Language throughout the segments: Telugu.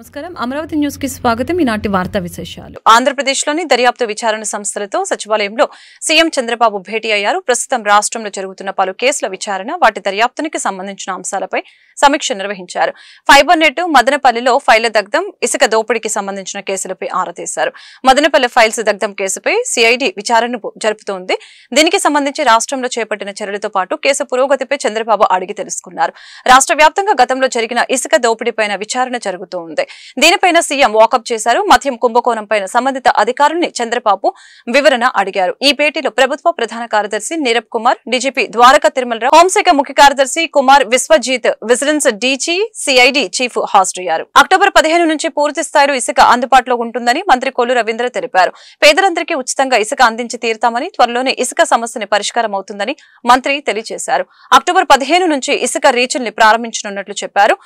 నమస్కారం అమరావతి న్యూస్ కి స్వాగతం. ఈనాటి వార్తా విశేషాలు. ఆంధ్రప్రదేశ్లోని దర్యాప్తు విచారణ సంస్థలతో సచివాలయంలో సీఎం చంద్రబాబు భేటీ అయ్యారు. ప్రస్తుతం రాష్ట్రంలో జరుగుతున్న పలు కేసుల విచారణ, వాటి దర్యాప్తునికి సంబంధించిన అంశాలపై సమీక్ష నిర్వహించారు. ఫైబర్ నెట్, మదనపల్లిలో ఫైళ్ల దగ్ధం, ఇసుక దోపిడీకి సంబంధించిన కేసులపై ఆరా తీశారు. మదనపల్లి ఫైల్స్ దగ్ధం కేసుపై సిఐడి విచారణ జరుపుతోంది. దీనికి సంబంధించి రాష్ట్రంలో చేపట్టిన చర్యలతో పాటు కేసు పురోగతిపై చంద్రబాబు అడిగి తెలుసుకున్నారు. రాష్ట్ర వ్యాప్తంగా గతంలో జరిగిన ఇసుక దోపిడీపైన విచారణ జరుగుతోంది. దీనిపైన సీఎం వాకప్ చేశారు. మద్యం కుంభకోణం పైన సంబంధిత అధికారుల్ని చంద్రబాబు వివరణ అడిగారు. ఈ భేటీలో ప్రభుత్వ ప్రధాన కార్యదర్శి నీరబ్ కుమార్, డీజీపీ ద్వారకా తిరుమలరావు, హోంశాఖ ముఖ్య కార్యదర్శి Kumar Vishwajit, vigilance DG, CID chief హాజరయ్యారు. అక్టోబర్ 15 నుంచి పూర్తి స్థాయిలో ఇసుక అందుబాటులో ఉంటుందని మంత్రి కొల్లు రవీంద్ర తెలిపారు. పేదలందరికీ ఉచితంగా ఇసుక అందించి తీరుతామని, త్వరలోనే ఇసుక సమస్యని పరిష్కారం అవుతుందని మంత్రి తెలియజేశారు. అక్టోబర్ 15 నుంచి ఇసుక రీచుల్ని ప్రారంభించనున్నట్లు చెప్పారు.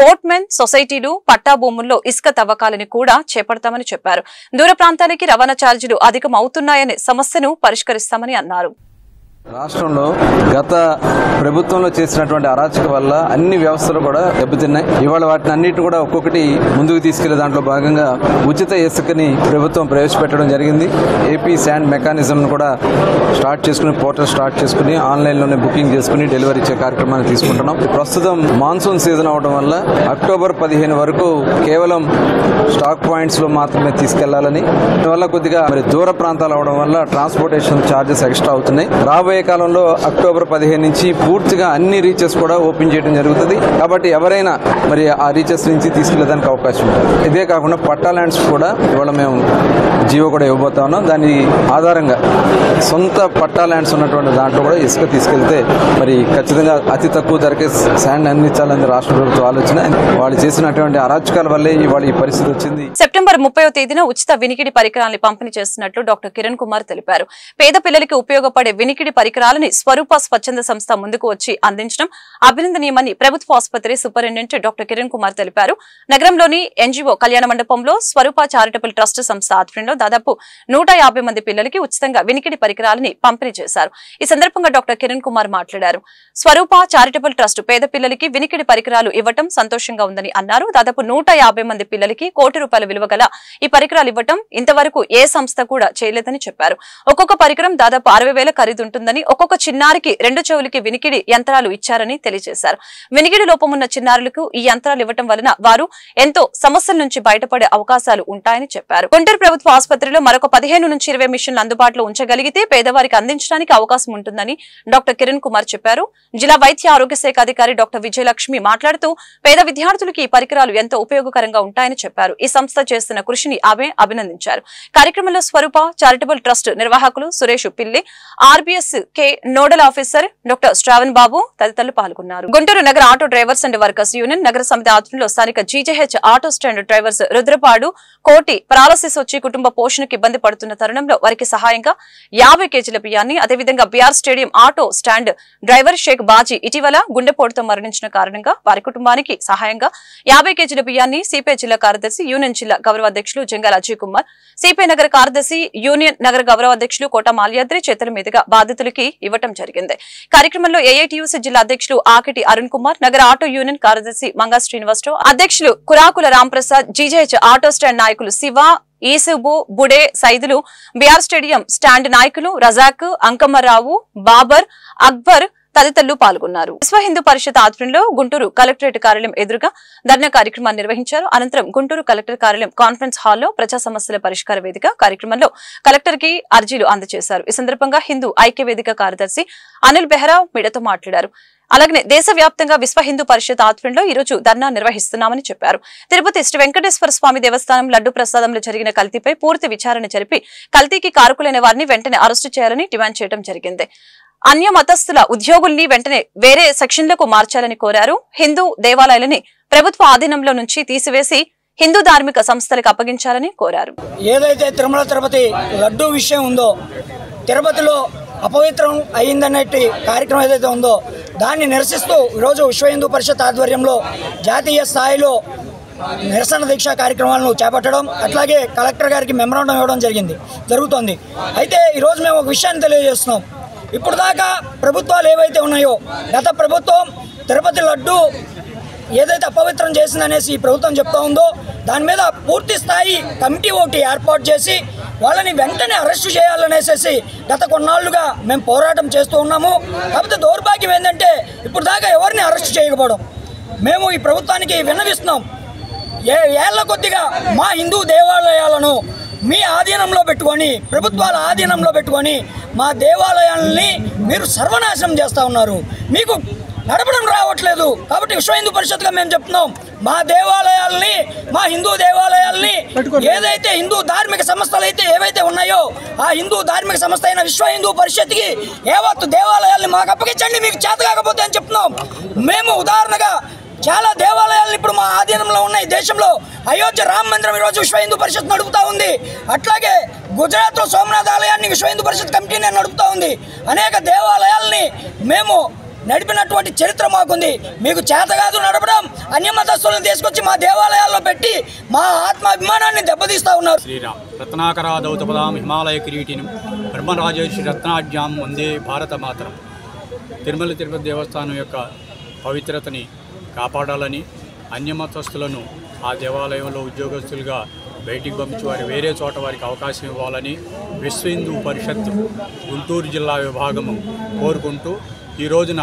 బోట్మెన్ సొసైటీలు, పట్టా భూముల్లో ఇసుక తవ్వకాలని కూడా చేపడతామని చెప్పారు. దూర ప్రాంతానికి రవాణా ఛార్జీలు అధికం అవుతున్నాయనే సమస్యను పరిష్కరిస్తామని అన్నారు. రాష్ట్రంలో గత ప్రభుత్వంలో చేసినటువంటి అరాచక వల్ల అన్ని వ్యవస్థలు కూడా దెబ్బతిన్నాయి. ఇవాళ వాటిని అన్నిటి కూడా ఒక్కొక్కటి ముందుకు తీసుకెళ్లే దాంట్లో భాగంగా ఉచిత ఇసుకని ప్రభుత్వం ప్రవేశపెట్టడం జరిగింది. ఏపీ శాండ్ మెకానిజం కూడా స్టార్ట్ చేసుకుని, పోర్టల్ స్టార్ట్ చేసుకుని ఆన్లైన్లోనే బుకింగ్ చేసుకుని డెలివరీ ఇచ్చే కార్యక్రమాన్ని తీసుకుంటున్నాం. ప్రస్తుతం మాన్సూన్ సీజన్ అవడం వల్ల అక్టోబర్ 15 వరకు కేవలం స్టాక్ పాయింట్స్ లో మాత్రమే తీసుకెళ్లాలని, దానివల్ల కొద్దిగా దూర ప్రాంతాలు అవడం వల్ల ట్రాన్స్పోర్టేషన్ ఛార్జెస్ ఎక్స్ట్రా అవుతున్నాయి. రాబోయే కాలంలో అక్టోబర్ 15 నుంచి పూర్తిగా అన్ని రీచెస్ కూడా ఓపెన్ చేయడం జరుగుతుంది. కాబట్టి ఎవరైనా ఆ రీచెస్ నుంచి తీసుకెళ్లేదానికి అవకాశం ఉంటుంది. ఇదే కాకుండా పట్టా ల్యాండ్స్ కూడా ఇవాళ మేము జీవో కూడా ఇవ్వబోతా ఉన్నాం. దాని ఆధారంగా సొంత పట్టా ల్యాండ్స్ ఉన్నటువంటి దాంట్లో కూడా ఇసుక తీసుకెళ్తే ఖచ్చితంగా అతి తక్కువ ధరకే శాండ్ అందించాలని రాష్ట్ర ప్రభుత్వం ఆలోచన. వాళ్ళు చేసినటువంటి అరాచకాల వల్లే ఇవాళ ఈ పరిస్థితి వచ్చింది. సెప్టెంబర్ 30వ తేదీన ఉచిత వినికిడి పరికరాలను పంపిణీ చేస్తున్నట్లు డాక్టర్ కిరణ్ కుమార్ తెలిపారు. పేద పిల్లలకి ఉపయోగపడే వినికిడి పరికరాలని స్వరూప స్వచ్ఛంద సంస్థ ముందుకు వచ్చి అందించడం అభినందనీయమని ప్రభుత్వ ఆసుపత్రి సూపరింటెండెంట్ డాక్టర్ కిరణ్ కుమార్ తెలిపారు. నగరంలోని ఎన్జీఓ కళ్యాణ మండపంలో స్వరూప చారిటబుల్ ట్రస్ట్ సంస్థ ఆధ్వర్యంలో దాదాపు 150 మంది పిల్లలకి ఉచితంగా వినికిడి పరికరాలని పంపిణీ చేశారు. ఈ సందర్భంగా డాక్టర్ కిరణ్ కుమార్ మాట్లాడారు. స్వరూప చారిటబుల్ ట్రస్ట్ పేద పిల్లలకి వినికిడి పరికరాలు ఇవ్వటం సంతోషంగా ఉందని అన్నారు. దాదాపు 150 మంది పిల్లలకి ₹1 కోటి విలువ గల ఈ పరికరాలు ఇవ్వటం ఇంతవరకు ఏ సంస్థ కూడా చేయలేదని చెప్పారు. ఒక్కొక్క పరికరం దాదాపు 60,000 ఖరీదుంటుందని, ఒక్కొక్క చిన్నారికి 2 చెవులకి వినికిడి యంత్రాలు ఇచ్చారని తెలియజేశారు. వినికిడి లోపమున్న చిన్నారులకు ఈ యంత్రాలు ఇవ్వటం వలన వారు ఎంతో సమస్యల నుంచి బయటపడే అవకాశాలు ఉంటాయని చెప్పారు. గుంటూరు ప్రభుత్వ ఆసుపత్రిలో మరొక 15 నుంచి 20 మిషన్లు అందుబాటులో ఉంచగలిగితే పేదవారికి అందించడానికి అవకాశం ఉంటుందని డాక్టర్ కిరణ్ కుమార్ చెప్పారు. జిల్లా వైద్య ఆరోగ్య శాఖ అధికారి డాక్టర్ విజయలక్ష్మి మాట్లాడుతూ పేద విద్యార్థులకు ఈ పరికరాలు ఎంతో ఉపయోగకరంగా ఉంటాయని చెప్పారు. ఈ సంస్థ చేస్తున్న కృషిని ఆమె అభినందించారు. కార్యక్రమంలో స్వరూప చారిటబుల్ ట్రస్ట్ నిర్వాహకులు సురేష్ పిల్లి, ఆర్బీఎస్ కే నోడల్ ఆఫీసర్ డాక్టర్ శ్రావణ్ బాబు తదితరులు పాల్గొన్నారు. గుంటూరు నగర auto drivers and workers union నగర సమితి ఆధ్వర్యంలో స్థానిక జీజేహెచ్ ఆటో స్టాండ్ డ్రైవర్స్ రుద్రపాడు, కోటి పారాలసిస్ వచ్చి కుటుంబ పోషణకు ఇబ్బంది పడుతున్న తరుణంలో వారికి సహాయంగా 50 కేజీల బియ్యాన్ని, అదేవిధంగా BR stadium auto stand driver Shaik Baji ఇటీవల గుండెపోటుతో మరణించిన కారణంగా వారి కుటుంబానికి సహాయంగా 50 కేజీల బియ్యాన్ని సిపిఐ జిల్లా కార్యదర్శి, యూనియన్ జిల్లా గౌరవ అధ్యక్షులు జంగాల అజయ్ కుమార్, సిపిఐ నగర కార్యదర్శి, యూనియన్ నగర గౌరవ అధ్యక్షులు కోట మాల్యాద్రి చేతుల మీదుగా బాధితులకి ఇవ్వటం జరిగింది. కార్యక్రమంలో ఏఐటియుసి జిల్లా అధ్యక్షులు ఆకిటి అరుణ్ కుమార్, నగర ఆటో యూనియన్ కార్యదర్శి మంగా శ్రీనివాసరావు, అధ్యక్షులు Kurakula Ramprasad, GJH auto stand నాయకులు Shiva, ఈసుబు, బుడే Saidulu, BR stadium stand నాయకులు రజాక్, అంకమ్మరావు, బాబర్, అక్బర్ తదితరులు పాల్గొన్నారు. విశ్వ హిందూ పరిషత్ ఆధ్వర్యంలో గుంటూరు కలెక్టరేట్ కార్యాలయం ఎదురుగా ధర్నా కార్యక్రమాన్ని నిర్వహించారు. అనంతరం గుంటూరు కలెక్టర్ కార్యాలయం కాన్ఫరెన్స్ హాల్లో ప్రజా సమస్యల పరిష్కార వేదిక కార్యక్రమంలో కలెక్టర్ కి అర్జీలు అందజేశారు. ఈ సందర్భంగా హిందూ ఐక్య వేదిక కార్యదర్శి అనిల్ బెహ్రా మీడియాతో మాట్లాడారు. అలాగే దేశవ్యాప్తంగా విశ్వ హిందూ పరిషత్ ఆధ్వర్యంలో ఈ రోజు ధర్నా నిర్వహిస్తున్నామని చెప్పారు. తిరుపతి శ్రీ వెంకటేశ్వర స్వామి దేవస్థానం లడ్డు ప్రసాదంలో జరిగిన కల్తీపై పూర్తి విచారణ జరిపి కల్తీకి కారకులైన వారిని వెంటనే అరెస్టు చేయాలని డిమాండ్ చేయడం జరిగింది. అన్య మతస్థుల ఉద్యోగుల్ని వెంటనే వేరే సెక్షన్లకు మార్చాలని కోరారు. హిందూ దేవాలయాలని ప్రభుత్వ ఆధీనంలో నుంచి తీసివేసి హిందూ ధార్మిక సంస్థలకు అప్పగించాలని కోరారు. ఏదైతే తిరుమల తిరుపతి లడ్డు విషయం ఉందో, తిరుపతిలో అపవిత్రం అయిందన్నట్టు కార్యక్రమం ఏదైతే ఉందో దాన్ని నిరసిస్తూ ఈరోజు విశ్వ హిందూ పరిషత్ ఆధ్వర్యంలో జాతీయ స్థాయిలో నిరసన దీక్ష కార్యక్రమాలను చేపట్టడం, అట్లాగే కలెక్టర్ గారికి మెమరాండం ఇవ్వడం జరుగుతోంది. అయితే ఈరోజు మేము ఒక విషయాన్ని తెలియజేస్తున్నాం. ఇప్పుడు దాకా ప్రభుత్వాలు ఏవైతే ఉన్నాయో, గత ప్రభుత్వం తిరుపతి లడ్డు ఏదైతే అపవిత్రం చేసిందనేసి ఈ ప్రభుత్వం చెప్తా ఉందో దాని మీద పూర్తి స్థాయి కమిటీ ఒకటి ఏర్పాటు చేసి వాళ్ళని వెంటనే అరెస్టు చేయాలనేసి గత కొన్నాళ్లుగా మేము పోరాటం చేస్తూ ఉన్నాము. కాకపోతే దౌర్భాగ్యం ఏంటంటే ఇప్పుడు దాకా ఎవరిని అరెస్టు చేయకపోవడం. మేము ఈ ప్రభుత్వానికి విన్నవిస్తున్నాం, ఏళ్ల కొద్దిగా మా హిందూ దేవాలయాలను మీ ఆధీనంలో పెట్టుకొని, ప్రభుత్వాల ఆధీనంలో పెట్టుకొని మా దేవాలయాలని మీరు సర్వనాశనం చేస్తూ ఉన్నారు. మీకు నడపడం రావట్లేదు. కాబట్టి విశ్వ హిందూ పరిషత్గా మేము చెప్తున్నాం, మా దేవాలయాల్ని, మా హిందూ దేవాలయాల్ని ఏదైతే హిందూ ధార్మిక సంస్థలు అయితే ఏవైతే ఉన్నాయో ఆ హిందూ ధార్మిక సంస్థ అయిన విశ్వ హిందూ పరిషత్కి యావత్తు దేవాలయాల్ని మాకు అప్పగించండి, మీకు చేత కాకపోతే అని చెప్తున్నాం. మేము ఉదాహరణగా చాలా దేవాలయాలను ఇప్పుడు మా ఆధీనంలో ఉన్నాయి. దేశంలో అయోధ్య రామ మందిరం ఈరోజు విశ్వ హిందూ పరిషత్ నడుపుతూ ఉంది. అట్లాగే గుజరాత్లో సోమనాథ్ ఆలయాన్ని విశ్వ హిందూ పరిషత్ కమిటీనే నడుపుతూ ఉంది. అనేక దేవాలయాల్ని మేము నడిపినటువంటి చరిత్ర మాకుంది. మీకు చేత కాదు నడపడం, అన్యమతస్తులను తీసుకొచ్చి మా దేవాలయాల్లో పెట్టి మా ఆత్మాభిమానాన్ని దెబ్బతీస్తూ ఉన్నారు. శ్రీరామ్ రత్నాకరాదౌతపదాం హిమాలయ కిరీటిని బ్రహ్మరాజేశ్వరి రత్నాఢ్యాం వందే భారత మాతరం. తిరుమల తిరుపతి దేవస్థానం యొక్క పవిత్రతని కాపాడాలని, అన్యమతస్తులను ఆ దేవాలయంలో ఉద్యోగస్తులుగా బయటికి పంపించి వారి వేరే చోట వారికి అవకాశం ఇవ్వాలని విశ్వ హిందూ పరిషత్ గుంటూరు జిల్లా విభాగము కోరుకుంటూ ఈ రోజున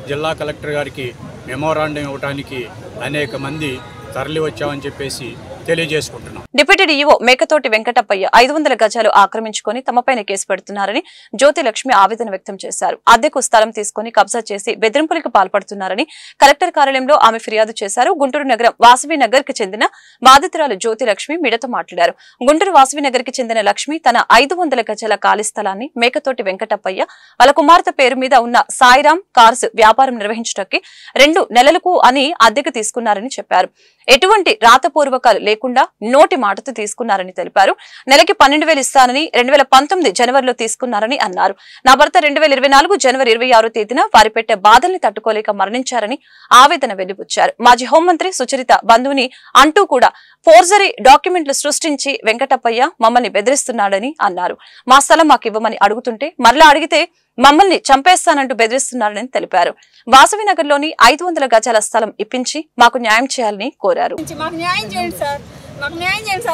జిల్లా కలెక్టర్ గారికి మెమోరాండం ఇవ్వడానికి అనేక మంది తరలి వచ్చామని చెప్పేసి తెలియజేసుకుంటున్నాం. డిప్యూటీ డీఈఓ మేకతోటి వెంకటప్పయ్య 500 గజాలు ఆక్రమించుకొని తమపైన కేసు పెడుతున్నారని జ్యోతి లక్ష్మి ఆవేదన వ్యక్తం చేశారు. అద్దెకు స్థలం తీసుకుని కబ్జా చేసి బెదిరింపులకు పాల్పడుతున్నారని కలెక్టర్ కార్యాలయంలో ఆమె ఫిర్యాదు చేశారు. గుంటూరు నగరం వాసవి నగర్ కి చెందిన బాధితురాలు జ్యోతి లక్ష్మి మీడియాతో మాట్లాడారు. గుంటూరు వాసవి నగర్ కి చెందిన లక్ష్మి తన 500 గజాల ఖాళీ స్థలాన్ని మేకతోటి వెంకటప్పయ్య వాళ్ళ కుమార్తె పేరు మీద ఉన్న సాయిరాం కార్స్ వ్యాపారం నిర్వహించడానికి 2 నెలలకు అని అద్దెకు తీసుకున్నారని చెప్పారు. ఎటువంటి రాతపూర్వకాలు లేకుండా నోటి మాటతో తీసుకున్నారని తెలిపారు. నెలకి 12,000 ఇస్తానని 2019 జనవరిలో తీసుకున్నారని అన్నారు. నా భర్త 2024 జనవరి 26వ తేదీన వారి పెట్టే బాధల్ని తట్టుకోలేక మరణించారని ఆవేదన వెలిబుచ్చారు. మాజీ హోంమంత్రి సుచరిత బంధువుని అంటూ కూడా ఫోర్జరీ డాక్యుమెంట్లు సృష్టించి వెంకటప్పయ్య మమ్మల్ని బెదిరిస్తున్నాడని అన్నారు. మా స్థలం మాకు ఇవ్వమని అడుగుతుంటే మరలా అడిగితే మమ్మల్ని చంపేస్తానంటూ బెదిరిస్తున్నారని తెలిపారు. వాసవి నగర్ లోని 500 గజాల స్థలం ఇప్పించి మాకు న్యాయం చేయాలని కోరారు. మాకు న్యాయం చేయండి సార్.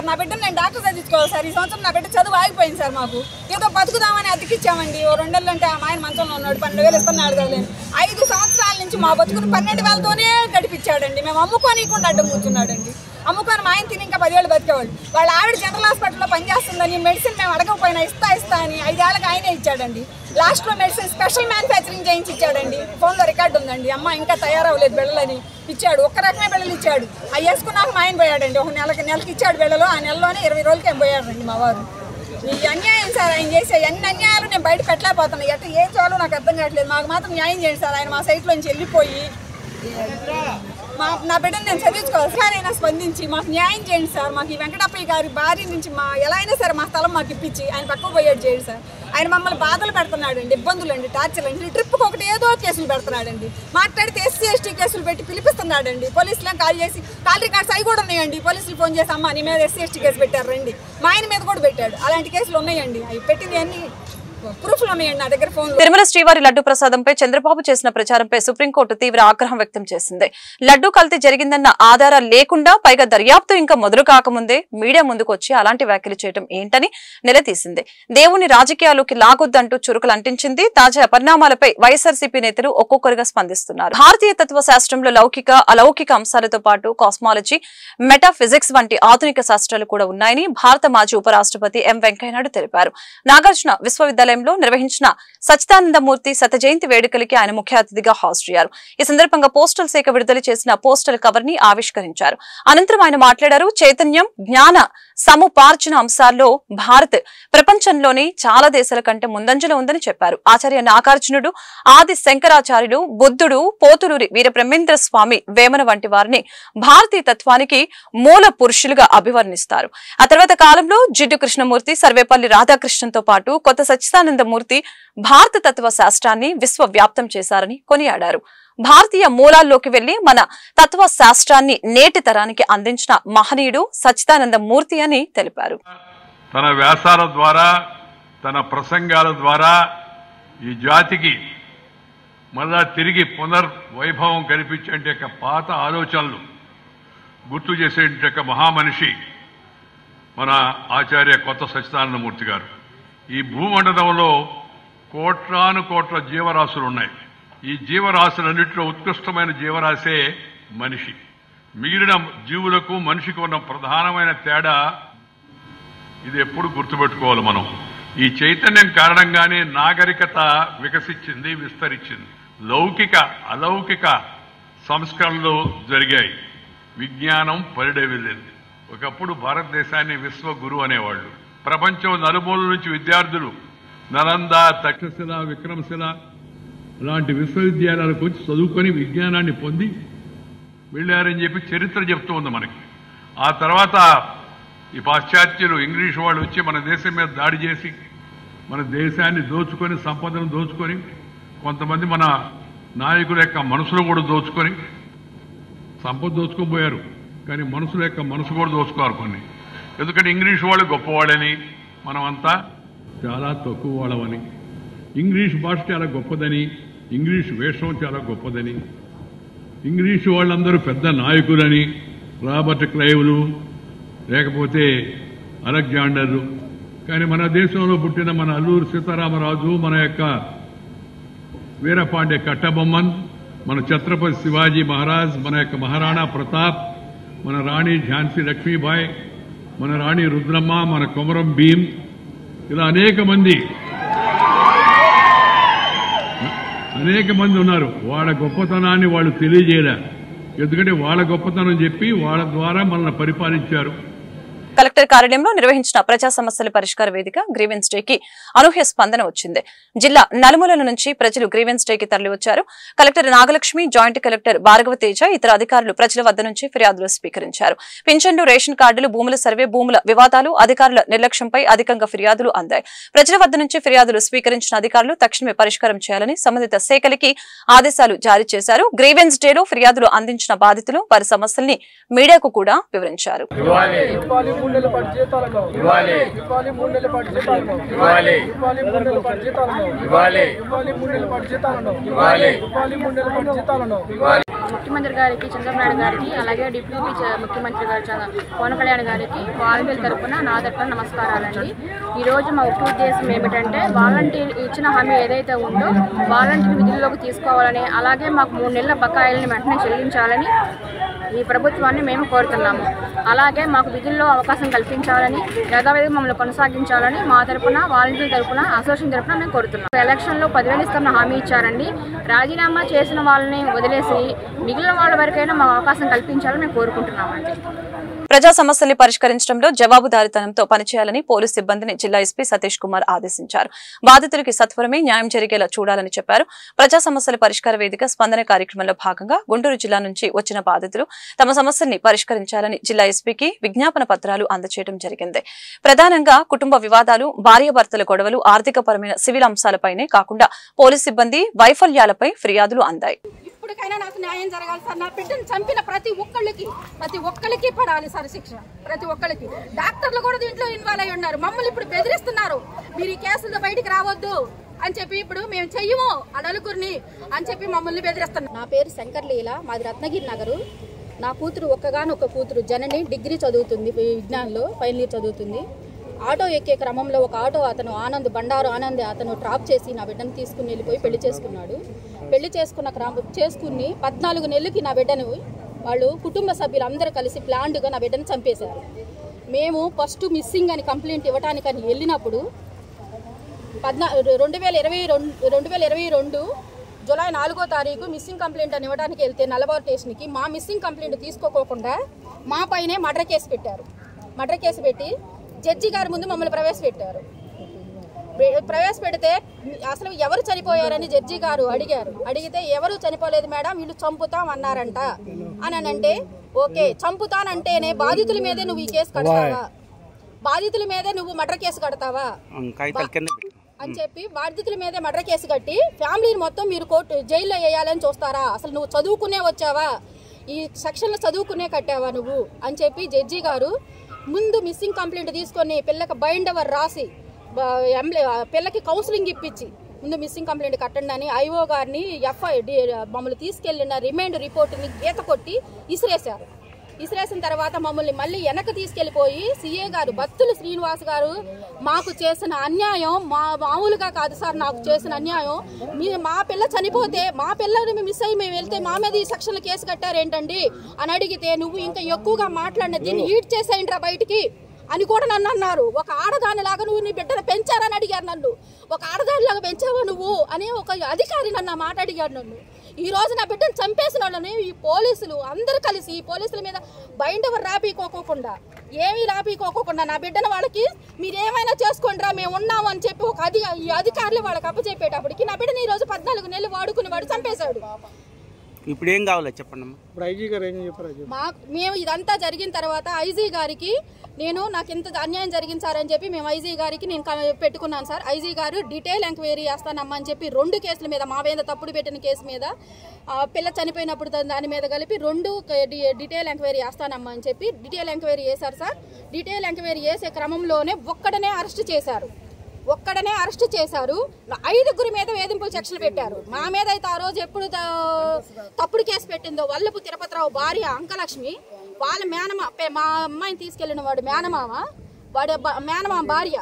నా బిడ్డను నేను డాక్టర్ చదివించుకోవాలి సార్. ఈ సంవత్సరం నా బిడ్డ చదువు ఆగిపోయింది సార్. మాకు ఏదో బతుకుదామని అతికిచ్చామండి. ఓ 2 నెలలు అంటే మా ఆయన మంచంలో ఉన్నాడు. 12,000 ఇస్తున్నాడు కదా. 5 సంవత్సరాల నుంచి మా బతుకుని 12,000తోనే గడిపించాడండి. మేము అమ్ముకోనీయకుండా అడ్డం కూర్చున్నాడండి. అమ్ముకొని మా ఆయన తిని ఇంకా 10 ఏళ్ళు బతికేవాళ్ళు. వాళ్ళ ఆవిడ జనరల్ హాస్పిటల్లో పనిచేస్తుందని మెడిసిన్ మేము అడగకపోయినా ఇస్తా అని 5 ఏళ్ళకి ఆయనే ఇచ్చాడండి. లాస్ట్లో మెడిసిన్ స్పెషల్ మ్యానుఫ్యాక్చరింగ్ చేయించి ఇచ్చాడండి. ఫోన్లో రికార్డు ఉందండి. అమ్మ ఇంకా తయారవ్వలేదు బిళ్ళలని ఇచ్చాడు. ఒక్క రకమే బిళ్ళలు ఇచ్చాడు. అవి వేసుకున్నాక మా ఆయన పోయాడండి. ఒక నెలకి ఇచ్చాడు బిళ్ళలు. ఆ నెలలోనే 20 రోజులకి ఏం పోయాడండి మా వారు. ఈ అన్యాయం సార్. ఆయన చేసే అన్ని అన్యాయాలు నేను బయట పెట్టలేకపోతున్నాను. ఎట్లా ఏం చేయాలో నాకు అర్థం కావట్లేదు. మాకు మాత్రం న్యాయం చేయండి సార్. ఆయన మా సైట్లోంచి వెళ్ళిపోయి నా బిడ్డను నేను చదివించుకోవాలి. సారైనా స్పందించి మాకు న్యాయం చేయండి సార్. మాకు ఈ వెంకటప్పయ్య గారి భార్య నుంచి ఎలా అయినా సరే మా స్థలం మాకు ఇప్పించి ఆయన పక్కకు పోయేది చేయండి సార్. ఆయన మమ్మల్ని బాధలు పెడుతున్నాడండి, ఇబ్బందులు అండి, టార్చర్ అండి. ట్రిప్కి ఒకటి ఏదో కేసులు పెడుతున్నాడండి. మాట్లాడితే ఎస్సీ ఎస్టీ కేసులు పెట్టి పిలిపిస్తున్నాడండి. పోలీసులను కాల్ చేసి కాల్ రికార్డ్స్ అవి కూడా ఉన్నాయండి. పోలీసులు ఫోన్ చేసి అమ్మ నీ మీద ఎస్సీ ఎస్టీ కేసు పెట్టారు రండి. మా ఆయన మీద కూడా పెట్టాడు. అలాంటి కేసులు ఉన్నాయండి. అవి పెట్టింది అన్ని తిరుమల శ్రీవారి లడ్డు ప్రసాదంపై చంద్రబాబు చేసిన ప్రచారంపై సుప్రీంకోర్టు తీవ్ర ఆగ్రహం వ్యక్తం చేసింది. లడ్డు కల్తీ జరిగిందన్న ఆధారాలు లేకుండా, పైగా దర్యాప్తు ఇంకా మొదలు కాకముందే మీడియా ముందుకు వచ్చి అలాంటి వ్యాఖ్యలు చేయడం ఏంటని నిలదీసింది. దేవుని రాజకీయాల్లోకి లాగొద్దంటూ చురుకులు అంటించింది. తాజా పరిణామాలపై వైఎస్ఆర్సీపీ నేతలు ఒక్కొక్కరుగా స్పందిస్తున్నారు. భారతీయ తత్వ శాస్త్రంలో లౌకిక అలౌకిక అంశాలతో పాటు కాస్మాలజీ, మెటాఫిజిక్స్ వంటి ఆధునిక శాస్త్రాలు కూడా ఉన్నాయని భారత మాజీ ఉపరాష్ట్రపతి ఎం వెంకయ్యనాయుడు తెలిపారు. నాగార్జున విశ్వవిద్యాలయం నిర్వహించిన సచ్చిదానందమూర్తి శత జయంతి వేడుకలకి ఆయన ముఖ్య అతిథిగా హాజరయ్యారు. ఈ సందర్భంగా పోస్టల్ శాఖ విడుదల చేసిన పోస్టల్ కవర్ ని ఆవిష్కరించారు. అనంతరం ఆయన మాట్లాడారు. చైతన్యం, జ్ఞాన సముపార్జన అంశాల్లో భారత్ ప్రపంచంలోని చాలా దేశాల కంటే ముందంజలో ఉందని చెప్పారు. ఆచార్య నాగార్జునుడు, ఆది శంకరాచార్యులు, బుద్ధుడు, పోతులూరి వీరబ్రహ్మేంద్ర స్వామి వేమన వంటి వారిని భారతీయ తత్వానికి మూల పురుషులుగా అభివర్ణిస్తారు. ఆ తర్వాత కాలంలో జిడ్డు కృష్ణమూర్తి, సర్వేపల్లి రాధాకృష్ణన్తో పాటు కొత్త సచ్చిదానందమూర్తి భారత తత్వ శాస్త్రాన్ని విశ్వవ్యాప్తం చేశారని కొనియాడారు. భారతీయ మూలాల్లోకి వెళ్లి మన తత్వ శాస్త్రాన్ని నేటి తరానికి అందించిన మహనీయుడు సచ్చిదానందమూర్తి అని తెలిపారు. తన వ్యాసాల ద్వారా, తన ప్రసంగాల ద్వారా ఈ జాతికి మళ్ళా తిరిగి పునర్వైభవం కల్పించే పాత ఆలోచనలు గుర్తు చేసే మహామనిషి మన ఆచార్య కొత్త సచ్చిదానందమూర్తి గారు. ఈ భూమండలంలో కోట్లాను కోట్ల జీవరాశులు ఉన్నాయి. ఈ జీవరాశులన్నింటిలో ఉత్కృష్టమైన జీవరాశే మనిషి. మిగిలిన జీవులకు మనిషికి ఉన్న ప్రధానమైన తేడా ఇది ఎప్పుడు గుర్తుపెట్టుకోవాలి మనం. ఈ చైతన్యం కారణంగానే నాగరికత వికసించింది, విస్తరించింది. లౌకిక అలౌకిక సంస్కరణలు జరిగాయి. విజ్ఞానం పరిడే వెళ్ళింది. ఒకప్పుడు భారతదేశాన్ని విశ్వగురు అనేవాళ్ళు. ప్రపంచం నలుమూల నుంచి విద్యార్థులు నలంద, తక్షశిల, విక్రమశిల లాంటి విశ్వవిద్యాలయాలకు వచ్చి చదువుకొని విజ్ఞానాన్ని పొంది వెళ్ళారని చెప్పి చరిత్ర చెప్తూ ఉంది మనకి. ఆ తర్వాత ఈ పాశ్చాత్యులు ఇంగ్లీష్ వాళ్ళు వచ్చి మన దేశం మీద దాడి చేసి మన దేశాన్ని దోచుకొని, సంపదను దోచుకొని, కొంతమంది మన నాయకుల యొక్క మనసులు కూడా దోచుకొని, సంపద దోచుకోబోయారు కానీ మనుషుల యొక్క మనసు కూడా దోచుకోరు కొన్ని. ఎందుకంటే ఇంగ్లీష్ వాళ్ళు గొప్పవాళ్ళని, మనమంతా చాలా తక్కువ వాళ్ళమని, ఇంగ్లీష్ భాష చాలా గొప్పదని, ఇంగ్లీష్ వేషం చాలా గొప్పదని, ఇంగ్లీష్ వాళ్ళందరూ పెద్ద నాయకులని, రాబర్ట్ క్లైవ్లు లేకపోతే అలెగ్జాండర్లు. కానీ మన దేశంలో పుట్టిన మన అల్లూరు సీతారామరాజు, మన యొక్క వీరపాండ్య కట్టబొమ్మన్, మన ఛత్రపతి శివాజీ మహారాజ్, మన యొక్క మహారాణా ప్రతాప్, మన రాణి ఝాన్సీ లక్ష్మీబాయి, మన రాణి రుద్రమ్మ, మన కొమరం భీం, ఇలా అనేక మంది ఉన్నారు. వాళ్ళ గొప్పతనాన్ని వాళ్ళు తెలియజేయలే. ఎందుకంటే వాళ్ళ గొప్పతనం చెప్పి వాళ్ళ ద్వారా మనల్ని పరిపాలించారు. కలెక్టర్ కార్యాలయంలో నిర్వహించిన ప్రజా సమస్యల పరిష్కార వేదిక గ్రీవెన్స్ డేకి అనూహ్య స్పందన వచ్చింది. జిల్లా నలుమూలల నుంచి ప్రజలు గ్రీవెన్స్ డేకి తరలివచ్చారు. Collector Nagalakshmi, joint collector Bhargava Teja, ఇతర అధికారులు ప్రజల వద్ద నుంచి ఫిర్యాదులు స్వీకరించారు. పింఛన్లు, రేషన్ కార్డులు, భూముల సర్వే, భూముల వివాదాలు, అధికారుల నిర్లక్ష్యంపై అధికంగా ఫిర్యాదులు అందాయి. ప్రజల వద్ద నుంచి ఫిర్యాదులు స్వీకరించిన అధికారులు తక్షణమే పరిష్కారం చేయాలని సంబంధిత శాఖలకి ఆదేశాలు జారీ చేశారు. గ్రీవెన్స్ డేలో ఫిర్యాదులు అందించిన బాధితులు వారి సమస్యల్ని మీడియాకు కూడా వివరించారు. ముఖ్యమంత్రి గారికి, చంద్రబాబు గారికి, అలాగే డిప్యూటీ ముఖ్యమంత్రి గారు పవన్ కళ్యాణ్ గారికి వాలంటీర్ తరఫున నా తరఫున నమస్కారాలండి. ఈరోజు మా ముఖ్య ఉద్దేశం ఏమిటంటే వాలంటీర్ ఇచ్చిన హామీ ఏదైతే ఉందో వాలంటీర్ విధుల్లోకి తీసుకోవాలని, అలాగే మాకు 3 నెలల బకాయిల్ని వెంటనే చెల్లించాలని ఈ ప్రభుత్వాన్ని మేము కోరుతున్నాము. అలాగే మాకు విధుల్లో అవకాశం కల్పించాలని, యథావిధిగా మమ్మల్ని కొనసాగించాలని మా తరఫున, వాలంటీర్ తరఫున, అసోసియేషన్ తరఫున మేము కోరుతున్నాం. ఎలక్షన్లో 10,000 ఇస్తామని హామీ ఇచ్చారండి. రాజీనామా చేసిన వాళ్ళని వదిలేసి మిగిలిన వాళ్ళ వరకైనా మాకు అవకాశం కల్పించాలని మేము కోరుకుంటున్నామండి. ప్రజా సమస్యల్ని పరిష్కరించడంలో జవాబుదారీతనంతో పనిచేయాలని పోలీసు సిబ్బందిని జిల్లా ఎస్పీ సతీష్ కుమార్ ఆదేశించారు. బాధితులకి సత్వరమే న్యాయం జరిగేలా చూడాలని చెప్పారు. ప్రజా సమస్యల పరిష్కార వేదిక స్పందన కార్యక్రమంలో భాగంగా గుంటూరు జిల్లా నుంచి వచ్చిన బాధితులు తమ సమస్యల్ని పరిష్కరించాలని జిల్లా ఎస్పీకి విజ్ఞాపన పత్రాలు అందజేయడం జరిగింది. ప్రధానంగా కుటుంబ వివాదాలు, భార్యాభర్తల గొడవలు, ఆర్థికపరమైన సివిల్ అంశాలపైనే కాకుండా పోలీసు సిబ్బంది వైఫల్యాలపై ఫిర్యాదులు అందాయి. ఇప్పటికైనా నాకు న్యాయం జరగాలి సార్. నా బిడ్డను చంపిన ప్రతి ఒక్కరికి పడాలి సార్ శిక్ష. ప్రతి ఒక్కరికి. డాక్టర్లు కూడా దీంట్లో ఇన్వాల్వ్ అయి ఉన్నారు. మమ్మల్ని ఇప్పుడు బెదిరిస్తున్నారు, మీరు ఈ కేసులతో బయటికి రావద్దు అని చెప్పి, ఇప్పుడు మేము చెయ్యము ఆ నలుగురిని అని చెప్పి మమ్మల్ని బెదిరిస్తున్నారు. నా పేరు శంకర్లీల, మాది రత్నగిరి నగరు. నా కూతురు ఒక్కగానొక్క కూతురు జనని డిగ్రీ చదువుతుంది, విజ్ఞానంలో ఫైనల్ ఇయర్ చదువుతుంది. ఆటో ఎక్కే క్రమంలో ఒక ఆటో అతను బండారు ఆనంద్ అతను డ్రాప్ చేసి నా బిడ్డను తీసుకుని వెళ్ళిపోయి పెళ్లి చేసుకున్నాడు. పెళ్లి చేసుకుని 14 నెలలకి నా బిడ్డను వాళ్ళు కుటుంబ సభ్యులు అందరూ కలిసి ప్లాన్డ్గా నా బిడ్డను చంపేశారు. మేము ఫస్ట్ మిస్సింగ్ అని కంప్లైంట్ ఇవ్వడానికని వెళ్ళినప్పుడు 2022 జూలై 4వ తారీఖు మిస్సింగ్ కంప్లైంట్ అని ఇవ్వడానికి వెళ్తే నల్లబోర్ స్టేషన్కి మా మిస్సింగ్ కంప్లైంట్ తీసుకోకుండా మా పైనే మర్డర్ కేసు పెట్టారు. మర్డర్ కేసు పెట్టి జడ్జి గారి ముందు మమ్మల్ని ప్రవేశపెట్టారు. ప్రవేశపెడితే అసలు ఎవరు చనిపోయారని జడ్జి గారు అడిగితే ఎవరు చనిపోలేదు మేడం, వీళ్ళు చంపుతామన్నారంట అని అంటే, ఓకే చంపుతానంటేనే బాధితుల మీదే నువ్వు ఈ కేసు కడతావా, బాధితుల మీదే నువ్వు మర్డర్ కేసు కడతావా అని చెప్పి బాధితుల మీదే మర్డర్ కేసు కట్టి ఫ్యామిలీని మొత్తం మీరు జైల్లో వేయాలని చూస్తారా? అసలు నువ్వు చదువుకునే వచ్చావా, ఈ సెక్షన్లో చదువుకునే కట్టావా నువ్వు అని చెప్పి జడ్జి గారు ముందు మిస్సింగ్ కంప్లైంట్ తీసుకొని పిల్లకి బైండ్ ఓవర్ రాసి పిల్లకి కౌన్సిలింగ్ ఇప్పించి ముందు మిస్సింగ్ కంప్లైంట్ కట్టండి అని ఐఓ గారిని మమ్మల్ని తీసుకెళ్లిన రిమైండ్ రిపోర్ట్ని గీత కొట్టి ఇసిరేసిన తర్వాత మమ్మల్ని మళ్ళీ వెనక్కి తీసుకెళ్లిపోయి సిఏ గారు బత్తులు శ్రీనివాస్ గారు మాకు చేసిన అన్యాయం మామూలుగా కాదు సార్, నాకు చేసిన అన్యాయం మా పిల్ల చనిపోతే మా పిల్లని మిస్ అయ్యి మేము వెళ్తే మా మీద ఈ సెక్షన్లో కేసు కట్టారేంటండి అని అడిగితే, నువ్వు ఇంకా ఎక్కువగా మాట్లాడిన దీన్ని హీట్ చేసేయండిరా బయటికి అని కూడా నన్ను అన్నారు. ఒక ఆడదానిలాగా నువ్వు నీ బిడ్డను పెంచారని అడిగారు నన్ను. ఒక ఆడదానిలాగా పెంచావా నువ్వు అని ఒక అధికారి నన్ను మాట అడిగాడు నన్ను. ఈ రోజు నా బిడ్డను చంపేసిన వాళ్ళని ఈ పోలీసులు అందరూ కలిసి ఈ పోలీసుల మీద బైండవర్ రాపీకోకుండా ఏమీ రాపీకోకుండా నా బిడ్డను వాళ్ళకి మీరేమైనా చేసుకోండిరా మేము ఉన్నాము అని చెప్పి ఒక ఈ అధికారులు వాళ్ళకి అప్పచెప్పేటప్పటికి నా బిడ్డని ఈ రోజు 14 నెలలు వాడుకుని వాడు చంపేశాడు. ఇప్పుడు ఏం కావాలో చెప్పండి. మేము ఇదంతా జరిగిన తర్వాత ఐజీ గారికి నాకు ఇంత అన్యాయం జరిగింది సార్ అని చెప్పి మేము ఐజీ గారికి నేను పెట్టుకున్నాను సార్. ఐజీ గారు డీటెయిల్ ఎంక్వైరీ చేస్తానమ్మా అని చెప్పి 2 కేసుల మీద మా మీద తప్పుడు పెట్టిన కేసు మీద పిల్ల చనిపోయినప్పుడు దాని మీద కలిపి 2 డీటెయిల్ ఎంక్వైరీ చేస్తానమ్మా అని చెప్పి డీటెయిల్ ఎంక్వైరీ చేశారు సార్. డీటెయిల్ ఎంక్వైరీ చేసే క్రమంలోనే ఒక్కడనే అరెస్ట్ చేశారు. 5 మీద వేధింపుల సెక్షన్లు పెట్టారు. మా మీద అయితే ఆ రోజు ఎప్పుడు తప్పుడు కేసు పెట్టిందో వల్లపు తిరుపతిరావు భార్య అంకలక్ష్మి, వాళ్ళ మా అమ్మాయిని తీసుకెళ్లిన వాడు వాడి మేనమామ భార్య,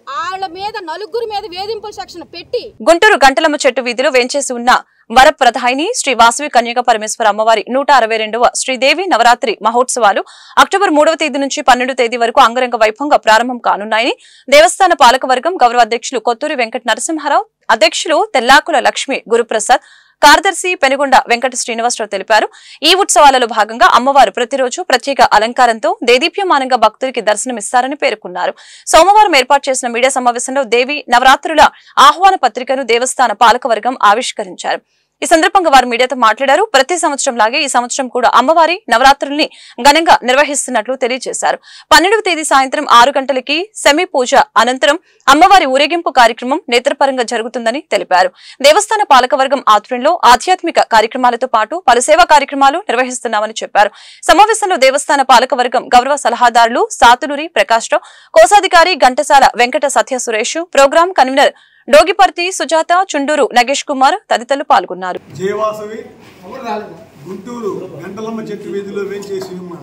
వాళ్ళ మీద 4 మీద వేధింపుల సెక్షన్ పెట్టి గుంటూరు గంటలమ్మ చెట్టు వీధిలో వేంచేసి ఉన్న వరప్రధాయిని శ్రీ వాసవి కన్యక పరమేశ్వర అమ్మవారి 162వ శ్రీదేవి నవరాత్రి మహోత్సవాలు అక్టోబర్ 3వ తేదీ నుంచి 12వ తేదీ వరకు అంగరంగ వైభవంగా ప్రారంభం కానున్నాయని దేవస్థాన పాలకవర్గం గౌరవ అధ్యక్షులు కొత్తూరి వెంకట నరసింహారావు, అధ్యక్షులు తెల్లాకుల లక్ష్మి గురుప్రసాద్, కార్యదర్శి పెనుగొండ వెంకట శ్రీనివాసరావు తెలిపారు. ఈ ఉత్సవాలలో భాగంగా అమ్మవారు ప్రతిరోజు ప్రత్యేక అలంకారంతో దేదీప్యమానంగా భక్తులకి దర్శనమిస్తారని పేర్కొన్నారు. సోమవారం ఏర్పాటు చేసిన మీడియా సమావేశంలో దేవి నవరాత్రుల ఆహ్వాన పత్రికను దేవస్థాన పాలకవర్గం ఆవిష్కరించారు. ఈ సందర్భంగా వారు మీడియాతో మాట్లాడారు. ప్రతి సంవత్సరం లాగే ఈ సంవత్సరం కూడా అమ్మవారి నవరాత్రుల్ని ఘనంగా నిర్వహిస్తున్నట్లు తెలియజేశారు. 12వ తేదీ సాయంత్రం 6 గంటలకి సెమీ పూజ అనంతరం అమ్మవారి ఊరేగింపు కార్యక్రమం నేత్రపరంగా జరుగుతుందని తెలిపారు. దేవస్థాన పాలకవర్గం ఆధ్వర్యంలో ఆధ్యాత్మిక కార్యక్రమాలతో పాటు పలు సేవా కార్యక్రమాలు నిర్వహిస్తున్నామని చెప్పారు. సమావేశంలో దేవస్థాన పాలకవర్గం గౌరవ సలహాదారులు సాతులూరి ప్రకాష్ రావు, కోశాధికారి ఘంటసాల వెంకట సత్య సురేష్, ప్రోగ్రాం కన్వీనర్ డోగిపర్తి సుజాత, చుండూరు నగేష్ కుమార్ తదితరులు పాల్గొన్నారు. జయవాసవి గుంటూరు గంటలమ్మ చెట్టు వీధిలో వేంచేసి ఉన్న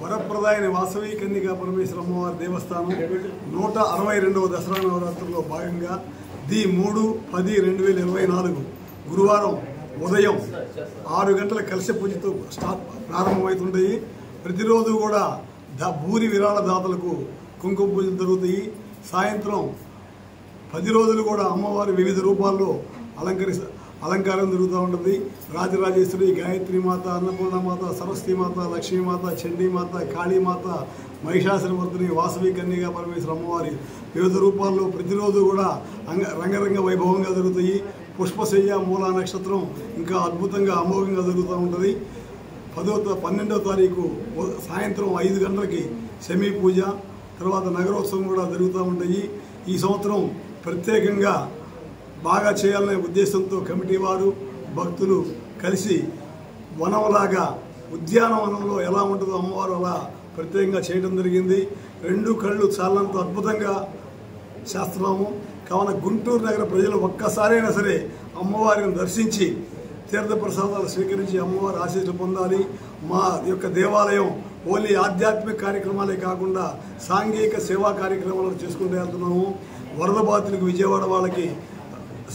వరప్రదాయని వాసవి కన్యకా పరమేశ్వర అమ్మవారి దేవస్థానం 162వ దసరా నవరాత్రుల్లో భాగంగా 3/10/2024 గురువారం ఉదయం 6 గంటల కలశ పూజతో ప్రారంభమవుతుంటాయి. ప్రతిరోజు కూడా భూరి విరాళ దాతలకు కుంకుమ పూజలు జరుగుతాయి. సాయంత్రం 10 రోజులు కూడా అమ్మవారి వివిధ రూపాల్లో అలంకారం జరుగుతూ ఉంటుంది. రాజరాజేశ్వరి, గాయత్రి మాత, అన్నపూర్ణమాత, సరస్వతీమాత, లక్ష్మీమాత, చండీమాత, కాళీమాత, మహిషాసురమర్దిని, వాసవి కన్యకా పరమేశ్వర అమ్మవారి వివిధ రూపాల్లో ప్రతిరోజు కూడా రంగరంగ వైభవంగా జరుగుతాయి. పుష్పశయ్య, మూలా నక్షత్రం ఇంకా అద్భుతంగా అమోఘంగా జరుగుతూ ఉంటుంది. 12వ తారీఖు సాయంత్రం 5 గంటలకి సెమీ పూజ, తర్వాత నగరోత్సవం కూడా జరుగుతూ ఉంటాయి. ఈ సంవత్సరం ప్రత్యేకంగా బాగా చేయాలనే ఉద్దేశంతో కమిటీ వారు భక్తులు కలిసి వనంలాగా ఉద్యానవనంలో ఎలా ఉంటుందో అమ్మవారు అలా ప్రత్యేకంగా చేయడం జరిగింది. 2 కళ్ళు చాలంత అద్భుతంగా చేస్తున్నాము. కావున గుంటూరు నగర ప్రజలు ఒక్కసారైనా సరే అమ్మవారిని దర్శించి తీర్థప్రసాదాలు స్వీకరించి అమ్మవారి ఆశీస్సులు పొందాలి. మా యొక్క దేవాలయం ఓన్లీ ఆధ్యాత్మిక కార్యక్రమాలే కాకుండా సాంఘిక సేవా కార్యక్రమాలు చేసుకుంటూ వెళ్తున్నాము. వరద బాధితులకు విజయవాడ వాళ్ళకి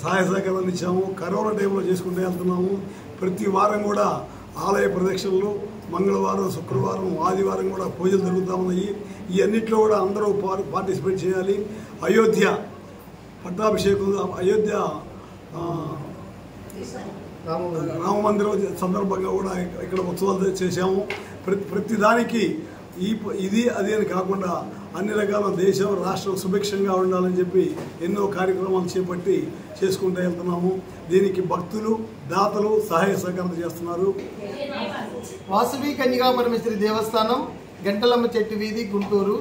సహాయ సహకారాలు ఇచ్చాము. కరోనా టైంలో చేసుకుంటూ వెళ్తున్నాము. ప్రతి వారం కూడా ఆలయ ప్రదక్షిణలు, మంగళవారం, శుక్రవారం, ఆదివారం కూడా పూజలు జరుగుతూ ఉన్నాయి. ఈ అన్నింటిలో కూడా అందరూ పార్టిసిపేట్ చేయాలి. అయోధ్య పట్టాభిషేకం, అయోధ్య రామ మందిరం సందర్భంగా కూడా ఇక్కడ ఉత్సవాలు చేశాము. ప్రతి దానికి ఇది అది అని కాకుండా అన్ని రకాల దేశం, రాష్ట్రం సుభిక్షంగా ఉండాలని చెప్పి ఎన్నో కార్యక్రమాలు చేపట్టి చేసుకుంటూ వెళ్తున్నాము. దీనికి భక్తులు, దాతలు సహాయ సహకారాలు చేస్తున్నారు. వాసవి కన్యకా పరమేశ్వరి దేవస్థానం గంటలమ్మ చెట్టు వీధి గుంటూరు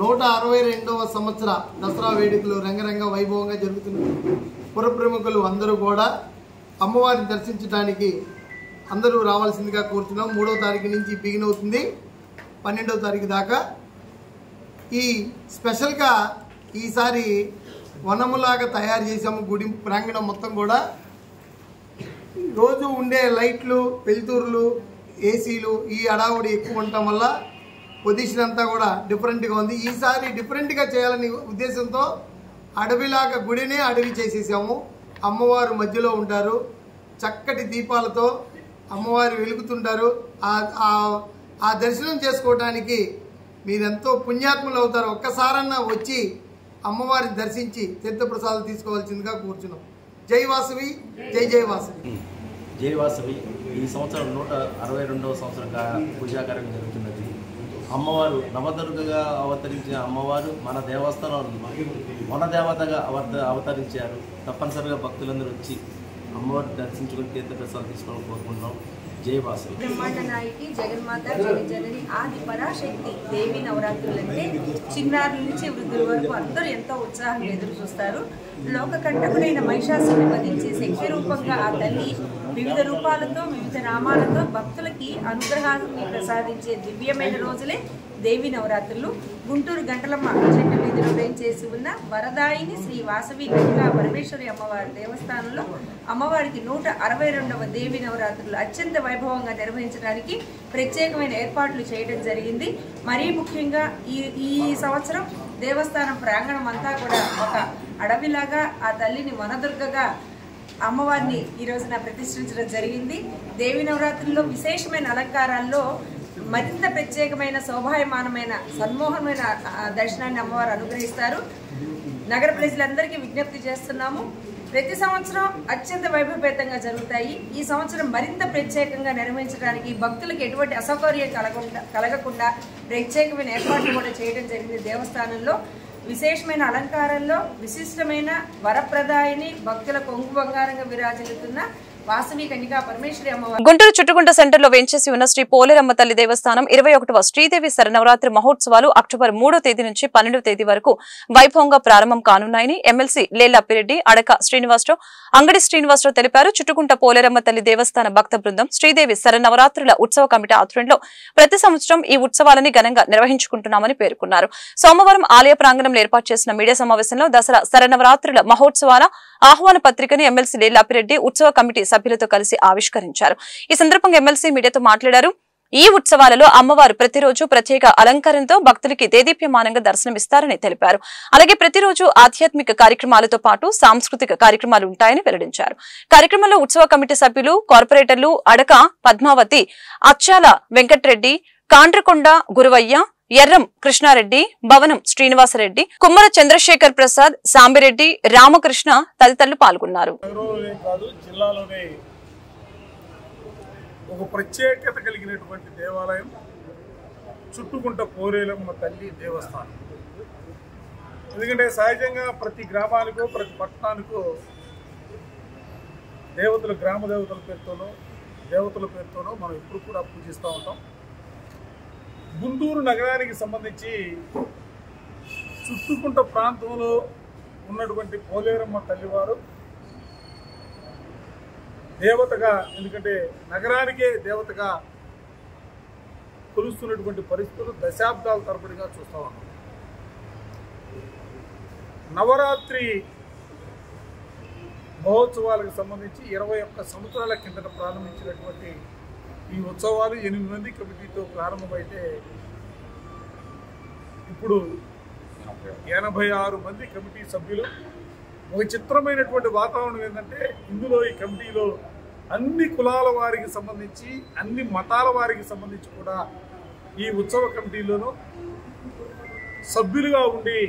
162వ సంవత్సర దసరా వేడుకలు రంగరంగ వైభవంగా జరుగుతున్నాయి. పుర ప్రముఖులు అందరూ కూడా అమ్మవారిని దర్శించడానికి అందరూ రావాల్సిందిగా కోరుతున్నాం. 3వ తారీఖు నుంచి బిగిన్ అవుతుంది, 12వ తారీఖు దాకా. ఈ స్పెషల్గా ఈసారి వనములాగా తయారు చేసాము. గుడి ప్రాంగణం మొత్తం కూడా రోజు ఉండే లైట్లు, వెలుతురులు, ఏసీలు, ఈ అడావుడి ఎక్కువ ఉండటం వల్ల పొజిషన్ అంతా కూడా డిఫరెంట్గా ఉంది. ఈసారి డిఫరెంట్గా చేయాలని ఉద్దేశంతో అడవిలాగా గుడినే అడవి చేసేసాము. అమ్మవారు మధ్యలో ఉంటారు, చక్కటి దీపాలతో అమ్మవారు వెలుగుతుంటారు. ఆ దర్శనం చేసుకోవడానికి మీరెంతో పుణ్యాత్ములు అవుతారు. ఒక్కసారన్నా వచ్చి అమ్మవారిని దర్శించి తీర్థప్రసాదాలు తీసుకోవాల్సిందిగా కూర్చున్నాం. జై వాసవి, జై జై వాసవి. జై వాసవి. ఈ సంవత్సరం 162వ సంవత్సరం పూజాకారం జరుగుతున్నది. అమ్మవారు నవదుర్గగా అవతరించిన అమ్మవారు మన దేవస్థానంలో వనదేవతగా అవతరించారు. తప్పనిసరిగా భక్తులందరూ వచ్చి అమ్మవారిని దర్శించుకుని తీర్థప్రసాదాలు తీసుకోవాలని కోరుకుంటున్నాం. జై వాసవి. బ్రహ్మాండ నాయకి జగన్మాత జగజ్జనని ఆది పరాశక్తి దేవి నవరాత్రులంటే చిన్నారుల నుంచి వృద్ధుల వరకు అందరూ ఎంతో ఉత్సాహంగా ఎదురు చూస్తారు. లోకకంటకుడైన మహిషాసురుని వధించే శక్తి రూపంగా ఆ తల్లి వివిధ రూపాలతో, వివిధ నామాలతో భక్తులకి అనుగ్రహాన్ని ప్రసాదించే దివ్యమైన రోజులే దేవి నవరాత్రులు. గుంటూరు గంటలమ్మ చెట్టు వీధిలో వేంచేసి ఉన్న వరదాయిని శ్రీ వాసవి కన్యకా పరమేశ్వరి అమ్మవారి దేవస్థానంలో అమ్మవారికి 162వ దేవి నవరాత్రులు అత్యంత వైభవంగా నిర్వహించడానికి ప్రత్యేకమైన ఏర్పాట్లు చేయడం జరిగింది. మరీ ముఖ్యంగా ఈ సంవత్సరం దేవస్థానం ప్రాంగణం అంతా కూడా ఒక అడవిలాగా ఆ తల్లిని వనదుర్గగా అమ్మవారిని ఈ రోజున ప్రతిష్ఠించడం జరిగింది. దేవి నవరాత్రుల్లో విశేషమైన అలంకారాల్లో మరింత ప్రత్యేకమైన శోభాయమానమైన సన్మోహనమైన దర్శనాన్ని అమ్మవారు అనుగ్రహిస్తారు. నగర ప్రజలందరికీ విజ్ఞప్తి చేస్తున్నాము, ప్రతి సంవత్సరం అత్యంత వైభవపేతంగా జరుగుతాయి. ఈ సంవత్సరం మరింత ప్రత్యేకంగా నిర్వహించడానికి భక్తులకు ఎటువంటి అసౌకర్యం కలగకుండా ప్రత్యేకమైన ఏర్పాట్లు కూడా చేయడం జరిగింది. దేవస్థానంలో విశేషమైన అలంకారంలో విశిష్టమైన వరప్రదాయిని భక్తుల కొంగు బంగారంగా విరాజిల్లుతున్న వాసవి కన్యకా పరమేశ్వరి అమ్మవారు గుంటూరు చుట్టుగుంట సెంటర్ లో వెంచేసి ఉన్న శ్రీ పోలేరమ్మ తల్లి దేవస్థానం 21వ శ్రీదేవి శరన్నవరాత్రి మహోత్సవాలు అక్టోబర్ 3వ తేదీ నుంచి 12వ తేదీ వరకు వైభవంగా ప్రారంభం కానున్నాయని ఎమ్మెల్సీ లేల్లాపిరెడ్డి, అడక శ్రీనివాసరావు, అంగడి శ్రీనివాసరావు తెలిపారు. చుట్టుగుంట పోలేరమ్మ తల్లి దేవస్థాన భక్త బృందం శ్రీదేవి శరన్నవరాత్రుల ఉత్సవ కమిటీ ఆధ్వర్యంలో ప్రతి సంవత్సరం ఈ ఉత్సవాలని ఘనంగా నిర్వహించుకుంటున్నామని పేర్కొన్నారు. సోమవారం ఆలయ ప్రాంగణంలో ఏర్పాటు చేసిన మీడియా సమావేశంలో దసరా శరన్నవరాత్రుల మహోత్సవాల ఆహ్వాన పత్రికను ఎమ్మెల్సీ లేల్లాపిరెడ్డి ఉత్సవ కమిటీ సభ్యులతో కలిసి ఆవిష్కరించారు. ఈ సందర్భంగా ఎమ్మెల్సీ మీడియాతో మాట్లాడారు. ఈ ఉత్సవాలలో అమ్మవారు ప్రతిరోజు ప్రత్యేక అలంకరణతో భక్తులకి దేదీప్యమానంగా దర్శనమిస్తారని తెలిపారు. అలాగే ప్రతిరోజు ఆధ్యాత్మిక కార్యక్రమాలతో పాటు సాంస్కృతిక కార్యక్రమాలు ఉంటాయని వెల్లడించారు. కార్యక్రమంలో ఉత్సవ కమిటీ సభ్యులు, కార్పొరేటర్లు అడక పద్మావతి, అచ్చాల వెంకట్రెడ్డి, కాండ్రకొండ గురువయ్య, ఎర్రం కృష్ణారెడ్డి, భవనం శ్రీనివాసరెడ్డి, కుమ్మర చంద్రశేఖర్ ప్రసాద్, సాంబిరెడ్డి, రామకృష్ణ తదితరులు పాల్గొన్నారు. జిల్లాలోనే ఒక ప్రత్యేకత కలిగినటువంటి దేవాలయం చుట్టుకుంట పోలేరమ్మ తల్లి దేవస్థానం. ఎందుకంటే సహజంగా ప్రతి గ్రామానికో ప్రతి పట్టణానికో దేవతలు, గ్రామ దేవతల పేరుతోనో దేవతల పేరుతోనో మనం ఇప్పుడు కూడా పూజిస్తూ ఉంటాం. గుంటూరు నగరానికి సంబంధించి చుట్టుకుంట ప్రాంతంలో ఉన్నటువంటి పోలేరమ్మ తల్లివారు దేవతగా, ఎందుకంటే నగరానికే దేవతగా కొలుస్తున్నటువంటి పరిస్థితులు దశాబ్దాల తరబడిగా చూస్తూ ఉన్నాం. నవరాత్రి మహోత్సవాలకు సంబంధించి 21 సంవత్సరాల కిందట ప్రారంభించినటువంటి ఈ ఉత్సవాలు 8 మంది కమిటీతో ప్రారంభమైతే ఇప్పుడు 86 మంది కమిటీ సభ్యులు. ఒక చిత్రమైనటువంటి వాతావరణం ఏంటంటే ఇందులో ఈ కమిటీలో అన్ని కులాల వారికి సంబంధించి, అన్ని మతాల వారికి సంబంధించి కూడా ఈ ఉత్సవ కమిటీలోనూ సభ్యులుగా ఉండి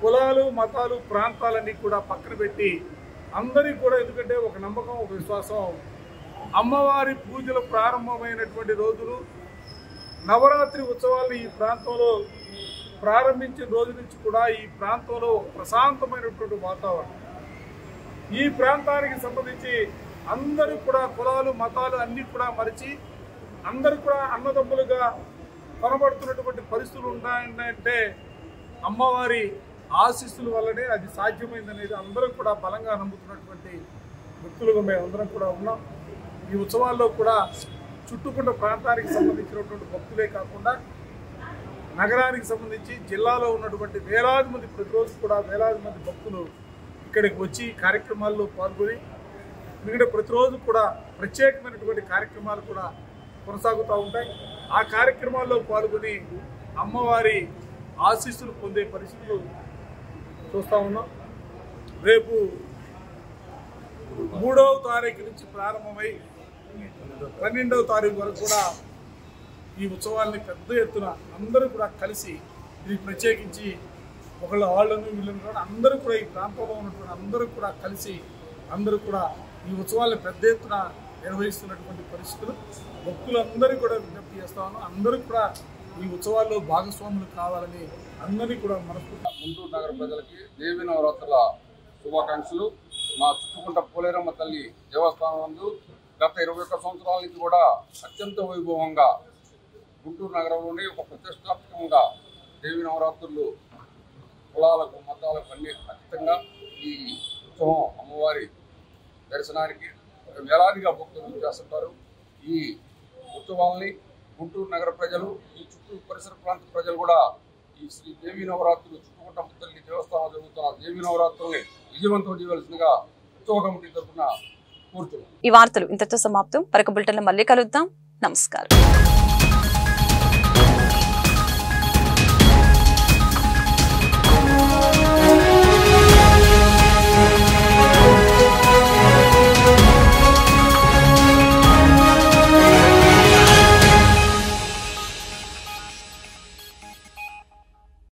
కులాలు, మతాలు, ప్రాంతాలన్నీ కూడా పక్కన పెట్టి అందరికీ కూడా, ఎందుకంటే ఒక నమ్మకం, ఒక విశ్వాసం, అమ్మవారి పూజలు ప్రారంభమైనటువంటి రోజులు, నవరాత్రి ఉత్సవాలను ఈ ప్రాంతంలో ప్రారంభించిన రోజు నుంచి కూడా ఈ ప్రాంతంలో ప్రశాంతమైనటువంటి వాతావరణం. ఈ ప్రాంతానికి సంబంధించి అందరూ కూడా కులాలు, మతాలు అన్నీ కూడా మరిచి అందరూ కూడా అన్నదమ్ములుగా కనబడుతున్నటువంటి పరిస్థితులు ఉన్నాయంటే అమ్మవారి ఆశీస్సుల వల్లనే అది సాధ్యమైందనేది అందరూ కూడా బలంగా నమ్ముతున్నటువంటి వ్యక్తులుగా మేమందరం కూడా ఉన్నాం. ఈ ఉత్సవాల్లో కూడా చుట్టుకుంట ప్రాంతానికి సంబంధించినటువంటి భక్తులే కాకుండా నగరానికి సంబంధించి జిల్లాలో ఉన్నటువంటి వేలాది మంది ప్రతిరోజు కూడా వేలాది మంది భక్తులు ఇక్కడికి వచ్చి కార్యక్రమాల్లో పాల్గొని ఎందుకంటే ప్రతిరోజు కూడా ప్రత్యేకమైనటువంటి కార్యక్రమాలు కూడా కొనసాగుతూ ఉంటాయి. ఆ కార్యక్రమాల్లో పాల్గొని అమ్మవారి ఆశీస్సులు పొందే పరిస్థితులు చూస్తూ ఉన్నాం. రేపు 3వ తారీఖు నుంచి ప్రారంభమై 12వ తారీఖు వరకు కూడా ఈ ఉత్సవాల్ని పెద్ద ఎత్తున అందరూ కూడా కలిసి ఇది ప్రత్యేకించి ఒకళ్ళ వాళ్ళను వీళ్ళను కూడా అందరూ కూడా ఈ ప్రాంతంలో ఉన్నటువంటి అందరూ కూడా కలిసి అందరూ కూడా ఈ ఉత్సవాలను పెద్ద ఎత్తున నిర్వహిస్తున్నటువంటి పరిస్థితులు భక్తులందరూ కూడా విజ్ఞప్తి చేస్తా ఉన్నాం. అందరూ కూడా ఈ ఉత్సవాల్లో భాగస్వాములు కావాలని అందరినీ కూడా మనస్ఫూర్తిగా గుంటూరు నగర ప్రజలకి దేవి నవరాత్రుల శుభాకాంక్షలు. మా చుట్టుకుంట పోలేరమ్మ తల్లి దేవస్థానం నందు గత 21 సంవత్సరాల నుంచి కూడా అత్యంత వైభవంగా గుంటూరు నగరంలోనే ఒక ప్రతిష్టాత్మకంగా దేవి నవరాత్రులు కులాలకు మతాలకు అన్ని అతీతంగా ఈ ఉత్సవం అమ్మవారి దర్శనానికి వేలాదిగా భక్తులు చేస్తుంటారు. ఈ ఉత్సవాల్ని గుంటూరు నగర ప్రజలు ఈ చుట్టూ పరిసర ప్రాంత ప్రజలు కూడా ఈ శ్రీ దేవి నవరాత్రులు చుట్టుకుంట తల్లి దేవస్థానం జరుగుతున్న దేవి నవరాత్రుల్ని విజయవంతం చేయవలసిందిగా ఉత్సవ కమిటీ తరఫున కోరుతున్నాం. ఈ వార్తలు ఇంతతో సమాప్తం. మరొక బులెటిన్లో మళ్ళీ కలుద్దాం. నమస్కారం.